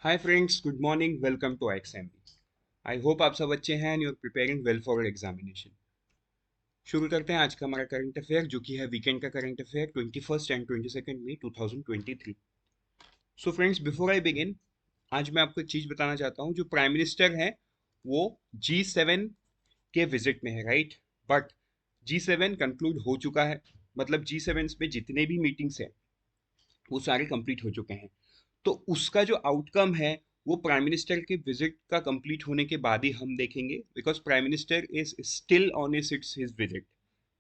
Hi friends, good morning, welcome to X. I hope आप सब अच्छे हैं and you are preparing well for examination. शुरू करते हैं आज का हमारा करंट अफेयर, जो कि है वीकेंड का करंट अफेयर 21 एंड 22 मई 2023। So friends, before I begin, आज मैं आपको एक चीज़ बताना चाहता हूँ। जो प्राइम मिनिस्टर है वो G7 के विजिट में है, राइट। बट G7 कंक्लूड हो चुका है, मतलब G7 में जितने भी मीटिंग्स हैं वो सारे कंप्लीट हो चुके हैं। तो उसका जो आउटकम है वो प्राइम मिनिस्टर के विजिट का कंप्लीट होने के बाद ही हम देखेंगे, because prime minister is still on his visit.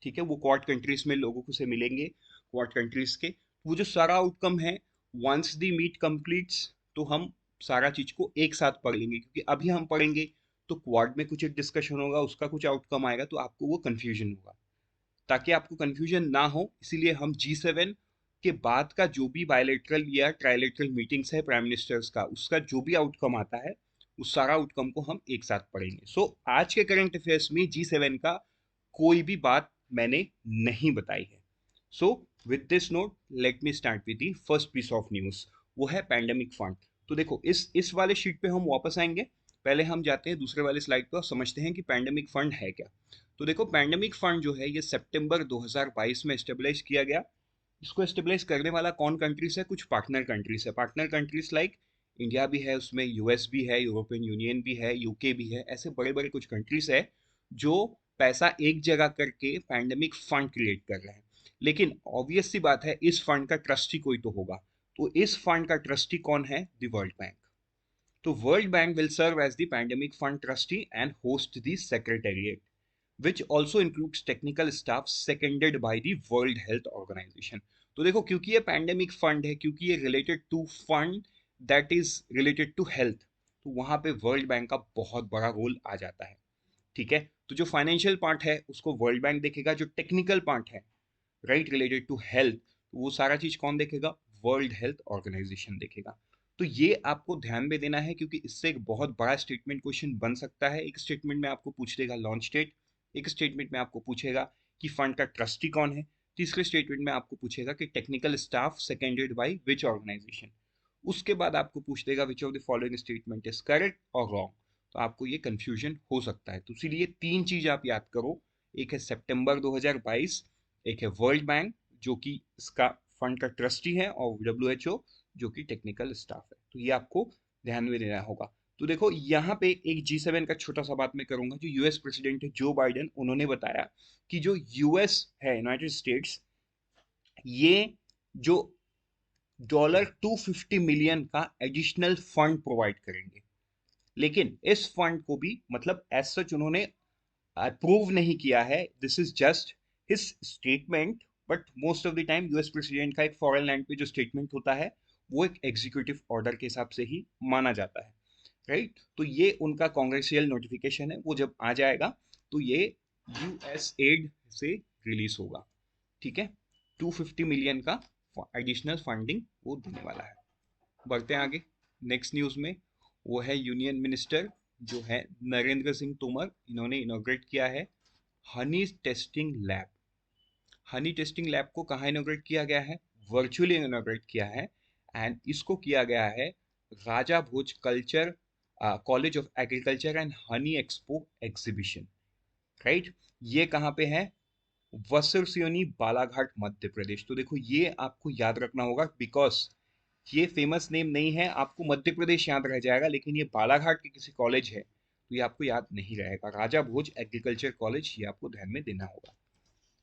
ठीक है, वो क्वाड कंट्रीज में लोगों को से मिलेंगे, क्वाड कंट्रीज के। वो जो सारा आउटकम है, वंस द मीट कंप्लीट्स, तो हम सारा चीज को एक साथ पढ़ लेंगे, क्योंकि अभी हम पढ़ेंगे तो क्वाड में कुछ एक डिस्कशन होगा, उसका कुछ आउटकम आएगा, तो आपको वो कंफ्यूजन होगा। ताकि आपको कंफ्यूजन ना हो, इसीलिए हम G7 के बाद का जो भी बायलैटरल या ट्रायलैटरल मीटिंग्स है प्राइम मिनिस्टर्स का, उसका जो भी आउटकम आता है उस सारा आउटकम को हम एक साथ पढ़ेंगे। आज के करंट अफेयर्स में G7 का कोई भी बात मैंने नहीं बताई है। So with this note, let me start with the first piece of news. वो है पैंडेमिक फंड। तो देखो, इस वाले शीट पे हम वापस आएंगे। पहले हम जाते हैं दूसरे वाले स्लाइड पर और समझते हैं कि पैंडेमिक फंड है क्या। तो देखो, पैंडेमिक फंड जो है ये सितंबर 2022 में एस्टेब्लिश किया गया। इसको एस्टेब्लिश करने वाला कौन कंट्रीज है? कुछ पार्टनर कंट्रीज है। पार्टनर कंट्रीज लाइक इंडिया भी है, उसमें यूएस भी है, यूरोपियन यूनियन भी है, यूके भी है। ऐसे बड़े बड़े कुछ कंट्रीज है जो पैसा एक जगह करके पैंडेमिक फंड क्रिएट कर रहे हैं। लेकिन ऑब्वियस सी बात है, इस फंड का ट्रस्टी कोई तो होगा। तो इस फंड का ट्रस्टी कौन है? The world bank. तो world bank will serve as the pandemic fund trustee and host the secretariat, which also includes technical staff seconded by the World Health Organization। तो देखो, क्योंकि ये पैंडेमिक फंड है, क्योंकि ये related to fund that is related to health, तो वहां पे वर्ल्ड बैंक का बहुत बड़ा रोल आ जाता है। ठीक है, तो जो फाइनेंशियल पार्ट है उसको वर्ल्ड बैंक देखेगा, जो टेक्निकल पार्ट है राइट रिलेटेड टू हेल्थ, वो सारा चीज कौन देखेगा? वर्ल्ड हेल्थ ऑर्गेनाइजेशन देखेगा। तो ये आपको ध्यान में देना है, क्योंकि इससे एक बहुत बड़ा स्टेटमेंट क्वेश्चन बन सकता है। एक स्टेटमेंट में आपको पूछ लेगा लॉन्च डेट, एक स्टेटमेंट में आपको पूछेगा कि फंड का ट्रस्टी कौन है, तीसरे स्टेटमेंट में आपको पूछेगा कि technical staff seconded by which organization. उसके बाद आपको पूछ देगा which of the following statement is correct और रॉन्ग। तो आपको ये कंफ्यूजन हो सकता है, तो इसीलिए तीन चीज आप याद करो। एक है सितंबर 2022, एक है वर्ल्ड बैंक जो कि इसका फंड का ट्रस्टी है, और WHO जो कि टेक्निकल स्टाफ है। तो ये आपको ध्यान में देना होगा। तो देखो, यहाँ पे एक G7 का छोटा सा बात मैं करूंगा। जो यूएस प्रेसिडेंट है जो बाइडेन, उन्होंने बताया कि जो यूएस है, यूनाइटेड स्टेट्स, ये जो $250 मिलियन का एडिशनल फंड प्रोवाइड करेंगे। लेकिन इस फंड को भी, मतलब एज सच उन्होंने अप्रूव नहीं किया है, this is just his statement. But most of the time US president का एक फॉरेन लैंड पे जो स्टेटमेंट होता है वो एक एग्जीक्यूटिव ऑर्डर के हिसाब से ही माना जाता है, राइट। तो ये उनका कांग्रेसियल नोटिफिकेशन है, वो जब आ जाएगा तो ये यूएस एड से रिलीज होगा। ठीक है, 250 मिलियन का एडिशनल फंडिंग वो देने वाला है। बढ़ते हैं आगे नेक्स्ट न्यूज में। वो है यूनियन मिनिस्टर जो है नरेंद्र सिंह तोमर, इन्होंने इनोग्रेट किया है Honey testing lab. Honey testing lab को कहाँ इनोग्रेट किया गया है? वर्चुअली इनोग्रेट किया है। एंड इसको किया गया है Raja Bhoj culture college of agriculture and honey expo exhibition, right. ये कहाँ पे है? वसुरसियोनी, बालाघाट, मध्य प्रदेश। तो देखो, ये आपको याद रखना होगा, बिकॉज ये फेमस नेम नहीं है। आपको मध्य प्रदेश याद रह जाएगा, लेकिन ये बालाघाट के किसी कॉलेज है तो ये आपको याद नहीं रहेगा। राजा भोज एग्रीकल्चर कॉलेज, ये आपको ध्यान में देना होगा।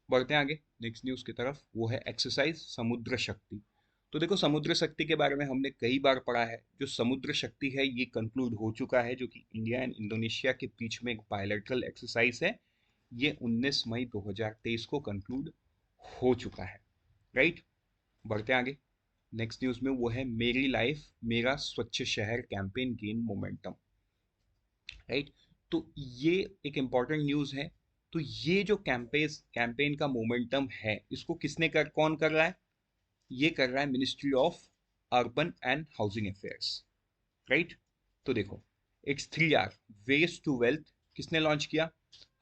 बढ़ते हैं आगे नेक्स्ट न्यूज की तरफ। वो है एक्सरसाइज समुद्र शक्ति। तो देखो, समुद्र शक्ति के बारे में हमने कई बार पढ़ा है। जो समुद्र शक्ति है ये कंक्लूड हो चुका है, जो कि इंडिया एंड इंडोनेशिया के बीच में एक बायलैटरल एक्सरसाइज है। ये 19 मई 2023 को कंक्लूड हो चुका है, राइट। बढ़ते हैं आगे नेक्स्ट न्यूज में। वो है मेरी लाइफ मेरा स्वच्छ शहर कैंपेन गेन मोमेंटम, राइट। तो ये एक इंपॉर्टेंट न्यूज है। तो ये जो कैंपेन का मोमेंटम है, इसको कौन कर रहा है? ये कर रहा है ministry of urban and housing affairs, right. तो देखो, it's 3R, waste to wealth, किसने लॉन्च किया?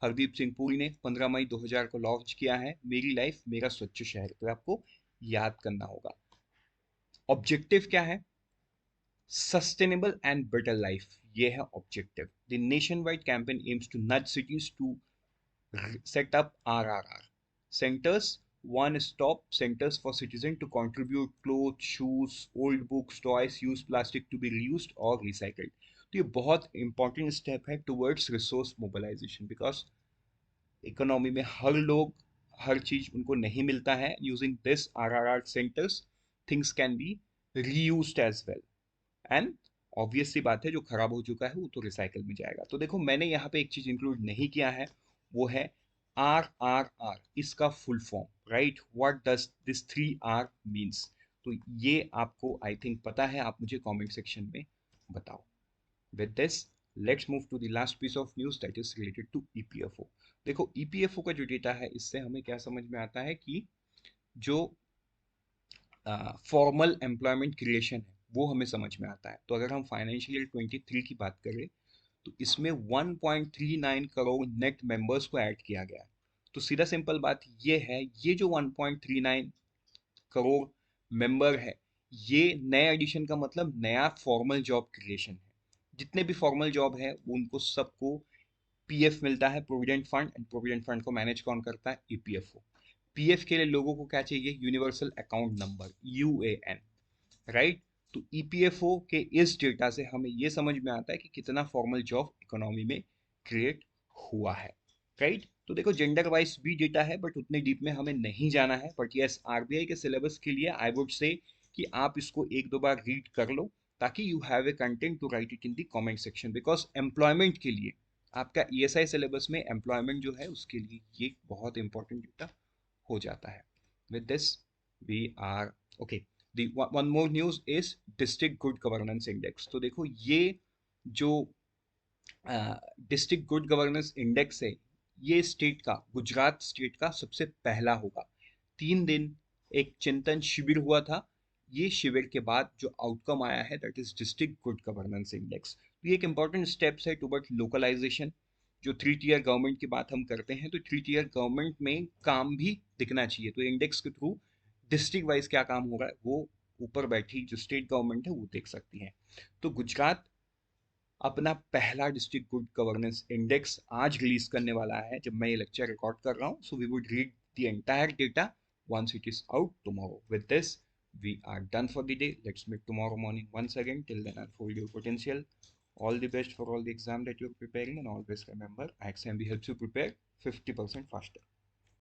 हरदीप सिंह पुरी ने 15 मई 2000 को लॉन्च किया है मेरी लाइफ मेरा स्वच्छ शहर। तो आपको याद करना होगा। ऑब्जेक्टिव क्या है? Sustainable and better life, ये है objective. The nationwide campaign aims to nudge cities to set up RRR centers, one-stop centers for citizens to contribute clothes, shoes, old books, toys, used plastic to be reused or recycled. तो ये बहुत important step है towards resource mobilization because economy में हर चीज उनको नहीं मिलता है. Using this RRR centres things can be reused as well. And obvious सी बात है, जो खराब हो चुका है वो तो रिसाइकल में जाएगा. तो देखो, मैंने यहाँ पे एक चीज इंक्लूड नहीं किया है, वो है RRR. इसका full form, right? What does this 3R means? तो ये आपको आई थिंक पता है, आप मुझे कमेंट सेक्शन में बताओ. With this, let's move to the last piece of news that is related to EPFO. देखो, EPFO का जो डेटा है, इससे हमें क्या समझ में आता है कि जो फॉर्मल एम्प्लॉयमेंट क्रिएशन है वो हमें समझ में आता है. तो अगर हम फाइनेंशियल ईयर 23 की बात करें, तो इसमें 1.39 करोड़ नेट मेंबर्स को ऐड किया गया है. तो सीधा सिंपल बात ये है, ये जो 1.39 करोड़ मेंबर है, ये नए एडिशन का मतलब नया फॉर्मल जॉब क्रिएशन है. जितने भी फॉर्मल जॉब है उनको सबको पीएफ मिलता है, provident fund. And provident fund को मैनेज कौन करता है? ईपीएफओ. पीएफ के लिए लोगों को क्या चाहिए? Universal account number, UAN, right? तो ईपीएफओ के इस डेटा से हमें ये समझ में आता है कि कितना फॉर्मल जॉब इकोनॉमी में क्रिएट हुआ है, राइट? तो देखो, जेंडर वाइज भी डेटा है, बट उतने डीप में हमें नहीं जाना है. बट यस, आरबीआई के सिलेबस के लिए आई वुड से कि आप इसको एक दो बार रीड कर लो, ताकि you have a content to write it in the comment section. Because employment के लिए आपका ईएसआई सिलेबस में एम्प्लॉयमेंट जो है उसके लिए ये बहुत इंपॉर्टेंट डेटा हो जाता है. With this we are okay. The one more news is district good governance index. तो देखो, ये जो डिस्ट्रिक्ट गुड गवर्नेंस इंडेक्स है, ये स्टेट का, गुजरात स्टेट का सबसे पहला होगा. 3 दिन एक चिंतन शिविर हुआ था. ये शिविर के बाद जो आउटकम आया है, that is district good governance index. तो ये एक इंपॉर्टेंट स्टेप्स है टुवर्ड लोकलाइजेशन. जो 3 टियर गवर्नमेंट की बात हम करते हैं, तो 3 टियर गवर्नमेंट में काम भी दिखना चाहिए. तो इंडेक्स के थ्रू डिस्ट्रिक्ट वाइज क्या काम हो रहा है वो ऊपर बैठी जो स्टेट गवर्नमेंट है वो देख सकती है. तो गुजरात अपना पहला डिस्ट्रिक्ट गुड गवर्नेंस इंडेक्स आज रिलीज करने वाला है, जब मैं ये लेक्चर रिकॉर्ड कर रहा हूँ. So we would read the entire data once it is out tomorrow. With this, we are done for the day. Let's meet tomorrow morning once again. Till then, unfold your potential. All the best for all the exam that you're preparing, and always remember, IXMB helps you prepare 50% faster.